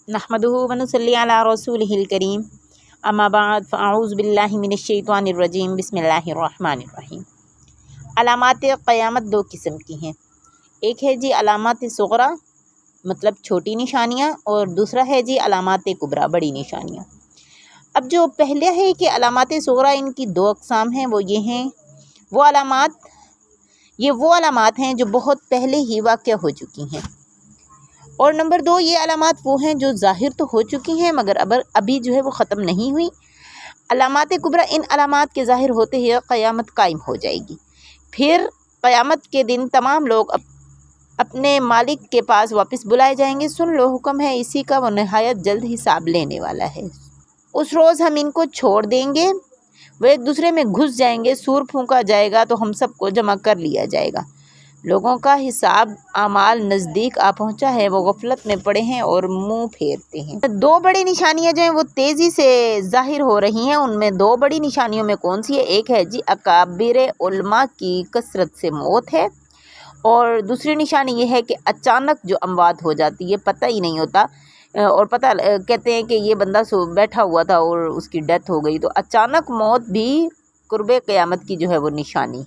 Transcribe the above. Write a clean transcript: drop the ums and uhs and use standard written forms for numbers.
नहमदुहु व नुसल्ली अला रसूलिहिल करीम अम्मा बाद फ़अऊज़ु बिल्लाहि मिनश्शैतानिर रजीम बिस्मिल्लाहिर रहमानिर रहीम। अलामात क़यामत दो किस्म की हैं। एक है जी अलामात सुग़रा मतलब छोटी निशानियाँ, और दूसरा है जी अलामात कुबरा बड़ी निशानियाँ। अब जो पहले है कि अलामात सुग़रा, इनकी दो अक़साम हैं। वो ये हैं वो अलामात हैं जो बहुत पहले ही वाक़या हो चुकी हैं, और नंबर दो ये अलामात वो हैं जो ज़ाहिर तो हो चुकी हैं मगर अभी जो है वो ख़त्म नहीं हुई। अलामात कुबरा, इन अलामात के ज़ाहिर होते ही क़यामत कायम हो जाएगी। फिर क़यामत के दिन तमाम लोग अपने मालिक के पास वापस बुलाए जाएंगे। सुन लो, हुक्म है इसी का, वो नहायत जल्द हिसाब लेने वाला है। उस रोज़ हम इनको छोड़ देंगे, वो एक दूसरे में घुस जाएंगे, सूर फूंका जाएगा तो हम सबको जमा कर लिया जाएगा। लोगों का हिसाब आमाल नज़दीक आ पहुंचा है, वो गफलत में पड़े हैं और मुंह फेरते हैं। दो बड़ी निशानियां जो हैं वो तेज़ी से ज़ाहिर हो रही हैं। उनमें दो बड़ी निशानियों में कौन सी है? एक है जी अकाबिर उलमा की कसरत से मौत है, और दूसरी निशानी ये है कि अचानक जो अमवात हो जाती है, पता ही नहीं होता, और कहते हैं कि ये बंदा बैठा हुआ था और उसकी डेथ हो गई। तो अचानक मौत भी कुर्बे क़यामत की जो है वो निशानी है।